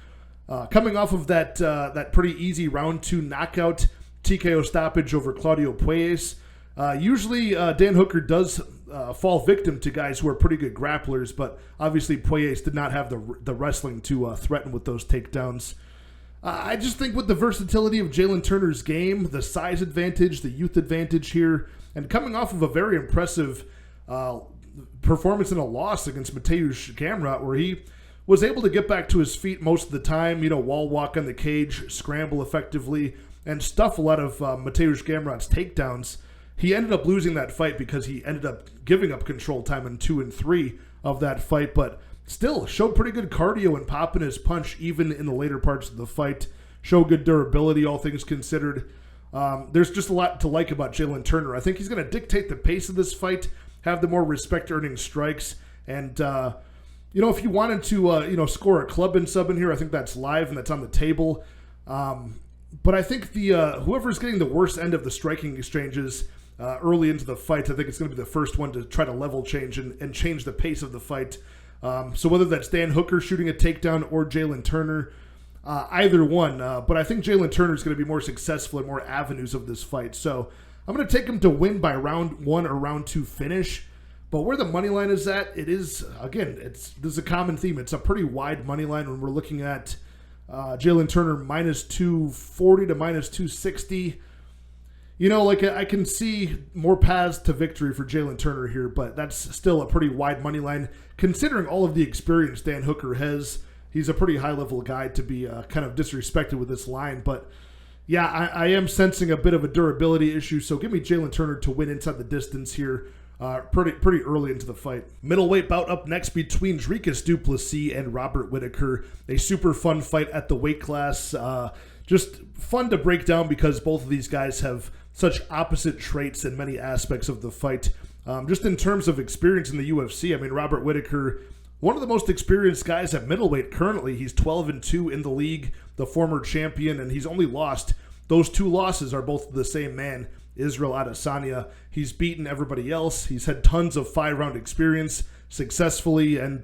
Coming off of that pretty easy round 2 knockout TKO stoppage over Claudio Puelles, usually Dan Hooker does fall victim to guys who are pretty good grapplers, but obviously Puelles did not have the wrestling to threaten with those takedowns. I just think with the versatility of Jalen Turner's game, the size advantage, the youth advantage here, and coming off of a very impressive performance in a loss against Mateusz Gamrot, where he was able to get back to his feet most of the time, wall walk on the cage, scramble effectively, and stuff a lot of Mateusz Gamrot's takedowns. He ended up losing that fight because he ended up giving up control time in 2 and 3 of that fight, but still showed pretty good cardio and pop in his punch even in the later parts of the fight. Showed good durability, all things considered. There's just a lot to like about Jalen Turner. I think he's going to dictate the pace of this fight, have the more respect-earning strikes, and if you wanted to score a club and sub in here, I think that's live and that's on the table. But I think whoever's getting the worst end of the striking exchanges early into the fight, I think it's going to be the first one to try to level change and change the pace of the fight. So whether that's Dan Hooker shooting a takedown or Jalen Turner, either one. But I think Jalen Turner is going to be more successful in more avenues of this fight. So I'm going to take him to win by round 1 or round 2 finish. But where the money line is at, it is, again, this is a common theme. It's a pretty wide money line when we're looking at Jalen Turner minus 240 to minus 260. like I can see more paths to victory for Jalen Turner here, but that's still a pretty wide money line. Considering all of the experience Dan Hooker has, he's a pretty high-level guy to be kind of disrespected with this line. But, yeah, I am sensing a bit of a durability issue, so give me Jalen Turner to win inside the distance here pretty early into the fight. Middleweight bout up next between Dricus du Plessis and Robert Whittaker. A super fun fight at the weight class. Just fun to break down because both of these guys have such opposite traits in many aspects of the fight. Just in terms of experience in the UFC, I mean, Robert Whittaker, one of the most experienced guys at middleweight currently. He's 12-2 in the league, the former champion, and he's only lost. Those 2 losses are both the same man, Israel Adesanya. He's beaten everybody else. He's had tons of 5-round experience successfully, and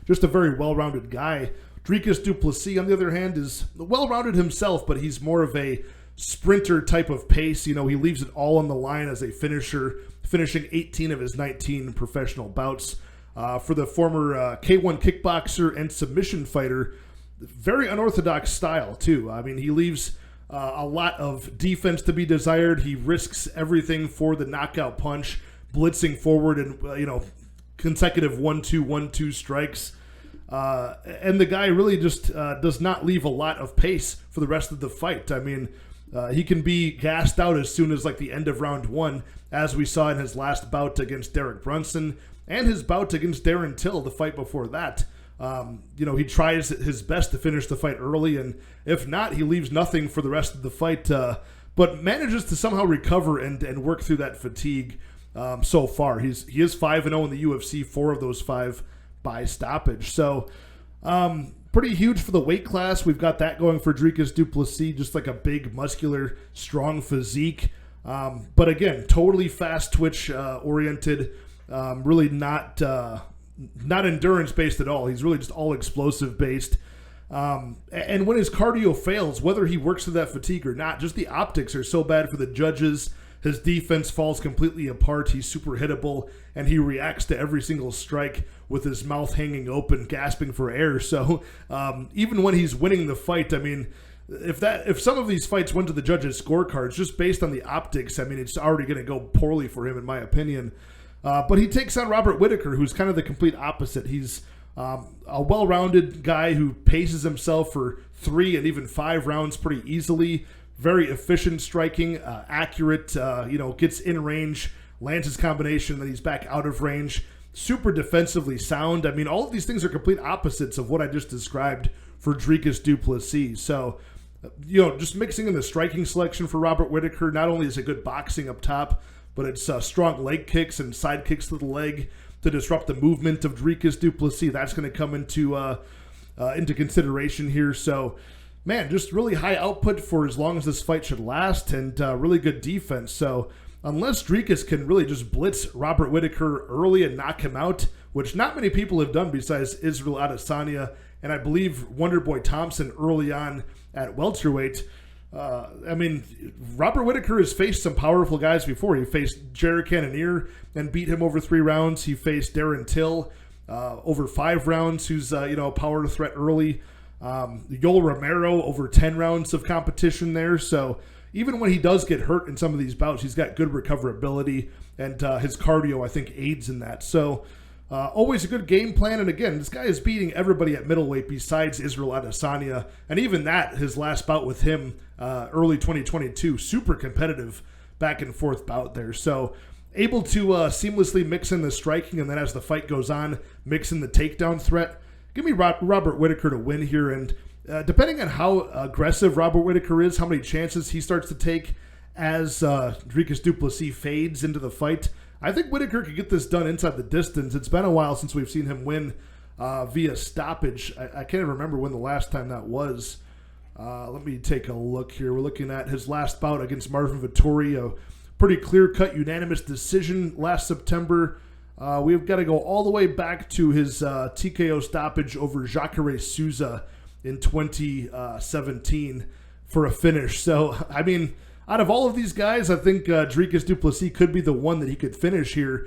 just a very well-rounded guy. Dricus du Plessis, on the other hand, is well-rounded himself, but he's more of a sprinter type of pace. He leaves it all on the line as a finisher, finishing 18 of his 19 professional bouts. For the former K1 kickboxer and submission fighter, very unorthodox style, too. I mean, he leaves a lot of defense to be desired. He risks everything for the knockout punch, blitzing forward and, consecutive 1-2, 1-2 strikes. And the guy really just does not leave a lot of pace for the rest of the fight. I mean, he can be gassed out as soon as the end of round 1, as we saw in his last bout against Derek Brunson and his bout against Darren Till the fight before that. He tries his best to finish the fight early, and if not, he leaves nothing for the rest of the fight, but manages to somehow recover and work through that fatigue so far. He is 5-0 in the UFC, 4 of those 5 by stoppage. So, pretty huge for the weight class. We've got that going for Dricus du Plessis, just like a big, muscular, strong physique. But again, totally fast twitch oriented, really not endurance based at all. He's really just all explosive based. And when his cardio fails, whether he works through that fatigue or not, just the optics are so bad for the judges. His defense falls completely apart. He's super hittable, and he reacts to every single strike with his mouth hanging open, gasping for air. So even when he's winning the fight, I mean, if some of these fights went to the judges' scorecards, just based on the optics, I mean, it's already going to go poorly for him, in my opinion. But he takes on Robert Whittaker, who's kind of the complete opposite. He's a well-rounded guy who paces himself for 3 and even 5 rounds pretty easily. Very efficient striking, accurate, gets in range, lands his combination, then he's back out of range. Super defensively sound. I mean, all of these things are complete opposites of what I just described for Dricus du Plessis. So, just mixing in the striking selection for Robert Whittaker, not only is it good boxing up top, but it's strong leg kicks and side kicks to the leg to disrupt the movement of Dricus du Plessis. That's going to come into consideration here. So, man, just really high output for as long as this fight should last, and really good defense. So unless Dricus can really just blitz Robert Whittaker early and knock him out, which not many people have done besides Israel Adesanya and I believe Wonderboy Thompson early on at welterweight. Robert Whittaker has faced some powerful guys before. He faced Jared Cannonier and beat him over 3 rounds. He faced Darren Till over 5 rounds, who's a power threat early. Yoel Romero over 10 rounds of competition there. So even when he does get hurt in some of these bouts, he's got good recoverability, and his cardio, I think, aids in that. So always a good game plan. And again, this guy is beating everybody at middleweight besides Israel Adesanya. And even that, his last bout with him early 2022, super competitive back and forth bout there. So able to seamlessly mix in the striking, and then as the fight goes on, mix in the takedown threat. Give me Robert Whittaker to win here, and depending on how aggressive Robert Whittaker is, how many chances he starts to take as Dricus du Plessis fades into the fight, I think Whittaker could get this done inside the distance. It's been a while since we've seen him win via stoppage. I can't even remember when the last time that was. Let me take a look here. We're looking at his last bout against Marvin Vettori, a pretty clear-cut unanimous decision last September. We've got to go all the way back to his TKO stoppage over Jacare Souza in 2017 for a finish. So, I mean, out of all of these guys, I think Dricus du Plessis could be the one that he could finish here.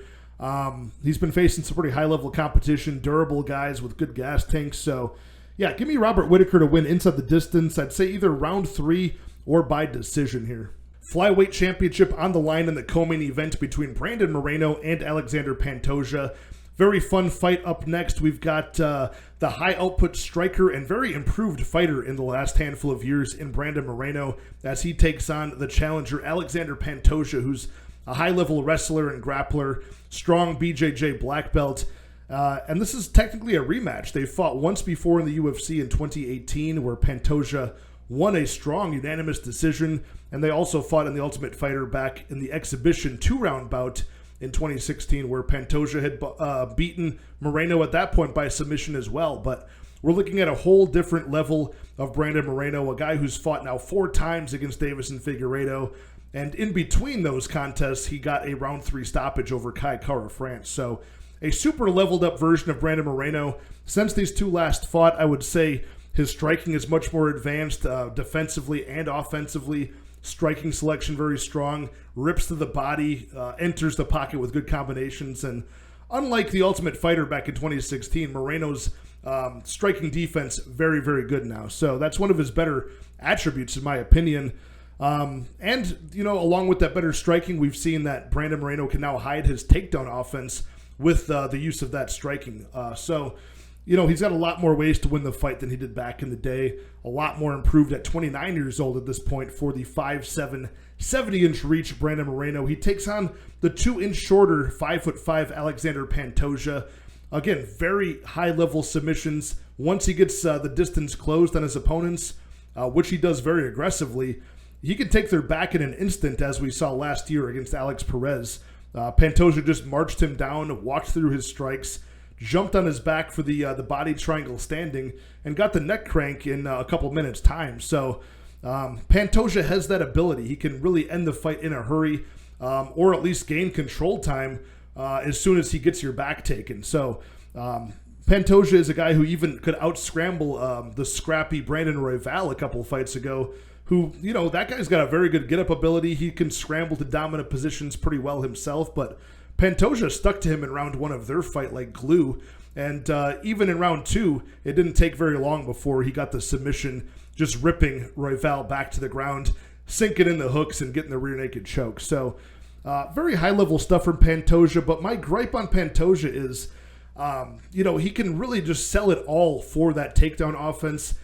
He's been facing some pretty high-level competition, durable guys with good gas tanks. So, yeah, give me Robert Whittaker to win inside the distance. I'd say either round 3 or by decision here. Flyweight championship on the line in the co-main event between Brandon Moreno and Alexander Pantoja. Very fun fight up next. We've got the high-output striker and very improved fighter in the last handful of years in Brandon Moreno as he takes on the challenger Alexander Pantoja, who's a high-level wrestler and grappler, strong BJJ black belt. And this is technically a rematch. They fought once before in the UFC in 2018 where Pantoja won a strong unanimous decision, and they also fought in the Ultimate Fighter back in the exhibition 2-round bout in 2016 where Pantoja had beaten Moreno at that point by submission as well. But we're looking at a whole different level of Brandon Moreno, a guy who's fought now 4 times against Davison Figueiredo, and in between those contests, he got a round 3 stoppage over Kai Kara-France. So a super leveled up version of Brandon Moreno. Since these two last fought, I would say his striking is much more advanced defensively and offensively. Striking selection very strong, rips to the body, enters the pocket with good combinations. And unlike the Ultimate Fighter back in 2016, Moreno's striking defense very, very good now. So that's one of his better attributes in my opinion. And, you know, along with that better striking, we've seen that Brandon Moreno can now hide his takedown offense with the use of that striking. So, you know, he's got a lot more ways to win the fight than he did back in the day. A lot more improved at 29 years old at this point for the 5'7", 70-inch reach Brandon Moreno. He takes on the 2-inch shorter 5'5" Alexander Pantoja. Again, very high-level submissions. Once he gets the distance closed on his opponents, which he does very aggressively, he can take their back in an instant, as we saw last year against Alex Perez. Pantoja just marched him down, walked through his strikes, jumped on his back for the body triangle standing, and got the neck crank in a couple minutes' time. So Pantoja has that ability. He can really end the fight in a hurry, or at least gain control time as soon as he gets your back taken. So Pantoja is a guy who even could out-scramble the scrappy Brandon Royval a couple fights ago, who, you know, that guy's got a very good get-up ability. He can scramble to dominant positions pretty well himself, but Pantoja stuck to him in round 1 of their fight like glue. And even in round 2, it didn't take very long before he got the submission, just ripping Royval back to the ground, sinking in the hooks and getting the rear naked choke. So very high-level stuff from Pantoja, but my gripe on Pantoja is, you know, he can really just sell it all for that takedown offense.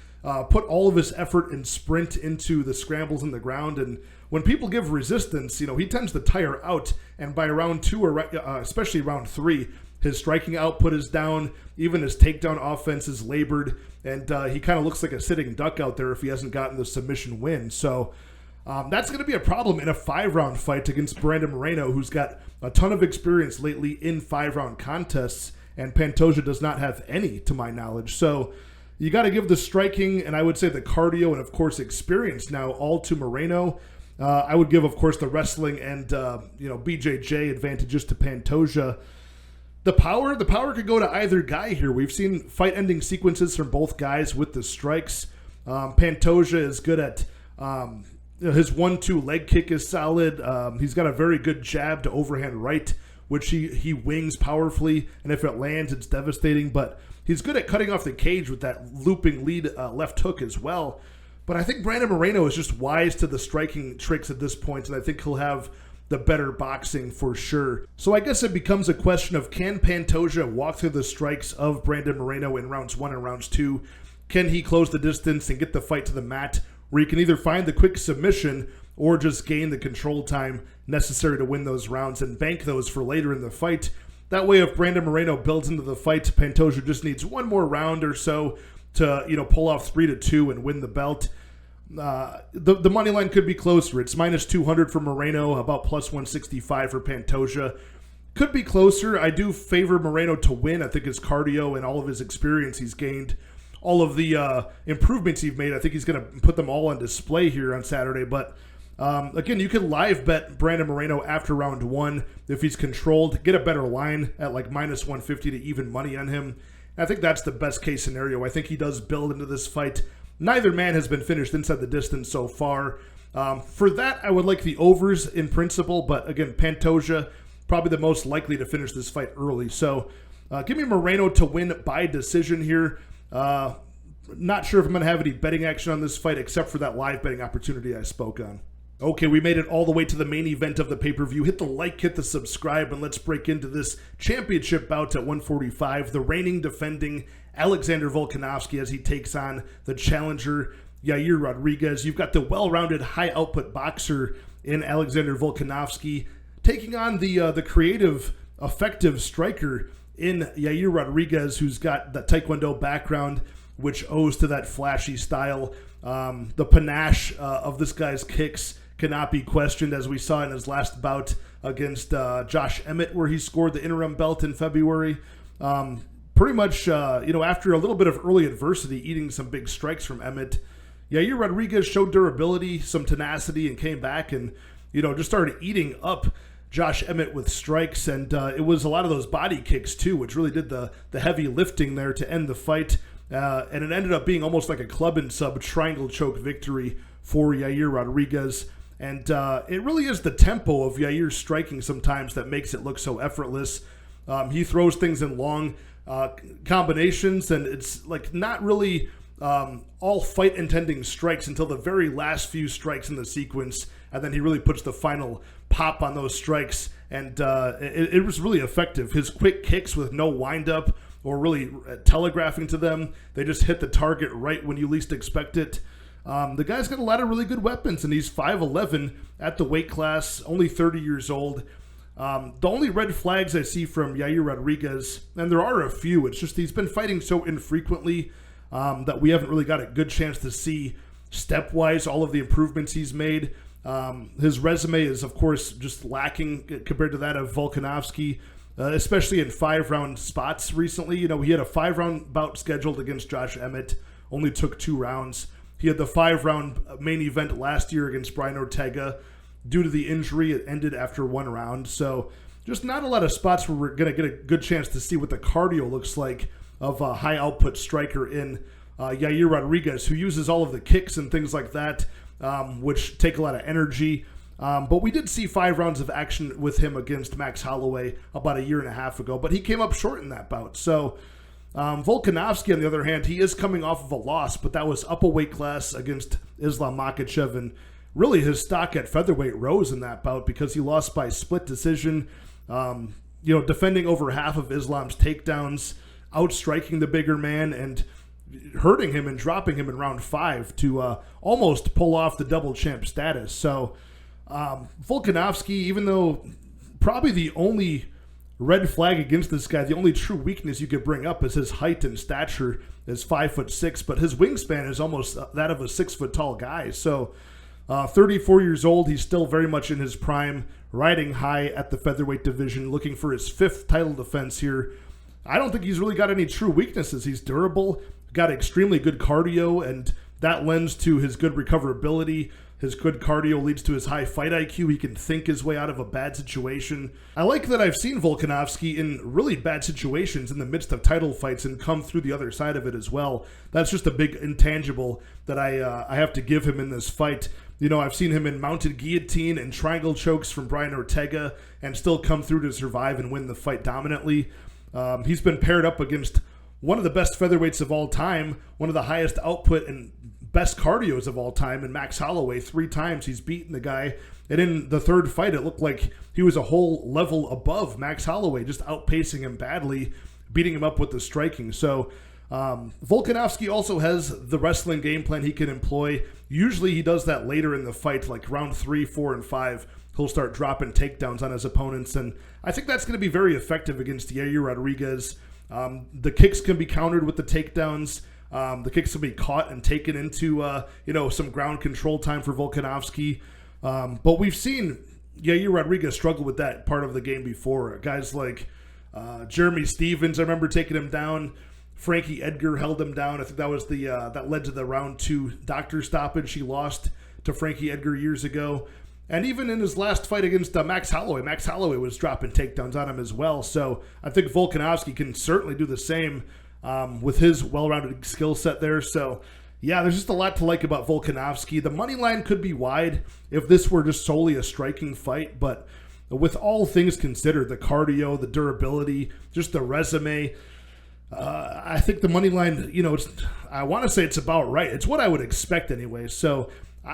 Put all of his effort and sprint into the scrambles in the ground, and when people give resistance, you know, he tends to tire out, and by round 2 or especially round 3, his striking output is down, even his takedown offense is labored, and he kind of looks like a sitting duck out there if he hasn't gotten the submission win. So that's going to be a problem in a 5-round fight against Brandon Moreno, who's got a ton of experience lately in 5-round contests, and Pantoja does not have any, to my knowledge. So you got to give the striking, and I would say the cardio, and of course experience now, all to Moreno. I would give, of course, the wrestling and you know, BJJ advantages to Pantoja. The power could go to either guy here. We've seen fight-ending sequences from both guys with the strikes. Pantoja is good at his 1-2 leg kick is solid. He's got a very good jab to overhand right, which he wings powerfully, and if it lands, it's devastating. But he's good at cutting off the cage with that looping lead left hook as well. But I think Brandon Moreno is just wise to the striking tricks at this point, and I think he'll have the better boxing for sure. So I guess it becomes a question of, can Pantoja walk through the strikes of Brandon Moreno in rounds 1 and rounds 2? Can he close the distance and get the fight to the mat, where he can either find the quick submission or just gain the control time necessary to win those rounds and bank those for later in the fight? That way, if Brandon Moreno builds into the fight, Pantoja just needs one more round or so to, you know, pull off 3-2 and win the belt. The money line could be closer. It's -200 for Moreno, about +165 for Pantoja. Could be closer. I do favor Moreno to win. I think his cardio and all of his experience he's gained, all of the improvements he's made, I think he's going to put them all on display here on Saturday. But again, you can live bet Brandon Moreno after round 1 if he's controlled. Get a better line at like -150 to even money on him. I think that's the best case scenario. I think he does build into this fight. Neither man has been finished inside the distance so far. For that, I would like the overs in principle, but again, Pantoja probably the most likely to finish this fight early. So give me Moreno to win by decision here. Not sure if I'm going to have any betting action on this fight except for that live betting opportunity I spoke on. Okay, we made it all the way to the main event of the pay-per-view. Hit the like, hit the subscribe, and let's break into this championship bout at 145. The reigning, defending Alexander Volkanovski as he takes on the challenger, Yair Rodriguez. You've got the well-rounded, high-output boxer in Alexander Volkanovski taking on the creative, effective striker in Yair Rodriguez, who's got the Taekwondo background, which owes to that flashy style. The panache of this guy's kicks cannot be questioned, as we saw in his last bout against Josh Emmett, where he scored the interim belt in February. Pretty much, after a little bit of early adversity, eating some big strikes from Emmett, Yair Rodriguez showed durability, some tenacity, and came back and, just started eating up Josh Emmett with strikes. And it was a lot of those body kicks, too, which really did the heavy lifting there to end the fight. And it ended up being almost like a club and sub triangle choke victory for Yair Rodriguez. And it really is the tempo of Yair's striking sometimes that makes it look so effortless. He throws things in long combinations, and it's like not really all fight-intending strikes until the very last few strikes in the sequence, and then he really puts the final pop on those strikes, and it was really effective. His quick kicks with no wind-up or really telegraphing to them, they just hit the target right when you least expect it. The guy's got a lot of really good weapons, and he's 5'11" at the weight class, only 30 years old. The only red flags I see from Yair Rodriguez, and there are a few, it's just he's been fighting so infrequently that we haven't really got a good chance to see stepwise all of the improvements he's made. His resume is, of course, just lacking compared to that of Volkanovski, especially in 5-round spots recently. He had a 5-round bout scheduled against Josh Emmett, only took 2 rounds. He had the 5-round main event last year against Brian Ortega. Due to the injury, it ended after 1 round. So just not a lot of spots where we're going to get a good chance to see what the cardio looks like of a high-output striker in Yair Rodriguez, who uses all of the kicks and things like that, which take a lot of energy. But we did see 5 rounds of action with him against Max Holloway about a year and a half ago, but he came up short in that bout. So Volkanovski, on the other hand, he is coming off of a loss, but that was up a weight class against Islam Makhachev, and really his stock at featherweight rose in that bout because he lost by split decision, defending over half of Islam's takedowns, outstriking the bigger man, and hurting him and dropping him in round 5 to almost pull off the double champ status. So Volkanovski, even though probably the only red flag against this guy, the only true weakness you could bring up is his height and stature is 5'6", but his wingspan is almost that of a 6-foot tall guy. So 34 years old, he's still very much in his prime, riding high at the featherweight division, looking for his 5th title defense here. I don't think he's really got any true weaknesses. He's durable, got extremely good cardio, and that lends to his good recoverability. His good cardio leads to his high fight IQ. He can think his way out of a bad situation. I like that I've seen Volkanovski in really bad situations in the midst of title fights and come through the other side of it as well. That's just a big intangible that I have to give him in this fight. I've seen him in mounted guillotine and triangle chokes from Brian Ortega and still come through to survive and win the fight dominantly. He's been paired up against one of the best featherweights of all time, one of the highest output and best cardios of all time, and Max Holloway. 3 times he's beaten the guy, and in the 3rd fight it looked like he was a whole level above Max Holloway, just outpacing him badly, beating him up with the striking. So Volkanovski also has the wrestling game plan he can employ. Usually he does that later in the fight, like round 3, 4, and 5. He'll start dropping takedowns on his opponents, and I think that's going to be very effective against Yair Rodriguez. The kicks can be countered with the takedowns. The kicks can be caught and taken into some ground control time for Volkanovski. But we've seen Yair Rodriguez struggle with that part of the game before. Guys like Jeremy Stevens, I remember taking him down. Frankie Edgar held him down. I think that was that led to the round 2 doctor stoppage. He lost to Frankie Edgar years ago. And even in his last fight against Max Holloway was dropping takedowns on him as well. So I think Volkanovski can certainly do the same with his well-rounded skill set there. So yeah, there's just a lot to like about Volkanovski. The money line could be wide if this were just solely a striking fight, but with all things considered, the cardio, the durability, just the resume, I think the money line, I want to say it's about right. It's what I would expect anyway. So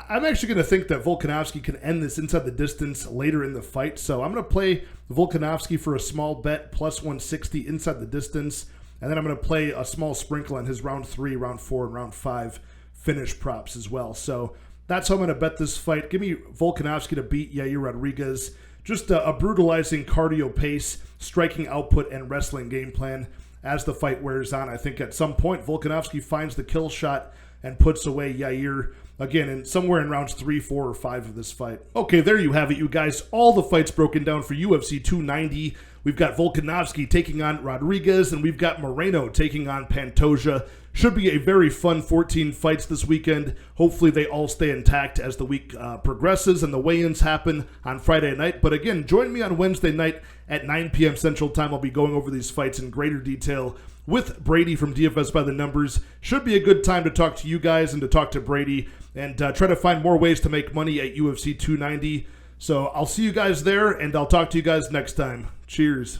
I'm actually going to think that Volkanovski can end this inside the distance later in the fight. So I'm going to play Volkanovski for a small bet, plus 160 inside the distance. And then I'm going to play a small sprinkle on his round 3, round 4, and round 5 finish props as well. So that's how I'm going to bet this fight. Give me Volkanovski to beat Yair Rodriguez. Just a brutalizing cardio pace, striking output, and wrestling game plan as the fight wears on. I think at some point Volkanovski finds the kill shot and puts away Yair again somewhere in rounds 3, 4, or 5 of this fight. Okay, there you have it, you guys. All the fights broken down for UFC 290. We've got Volkanovski taking on Rodriguez, and we've got Moreno taking on Pantoja. Should be a very fun 14 fights this weekend. Hopefully they all stay intact as the week progresses and the weigh-ins happen on Friday night. But again, join me on Wednesday night at 9 p.m. Central Time. I'll be going over these fights in greater detail with Brady from DFS by the Numbers. Should be a good time to talk to you guys and to talk to Brady and try to find more ways to make money at UFC 290. So I'll see you guys there, and I'll talk to you guys next time. Cheers.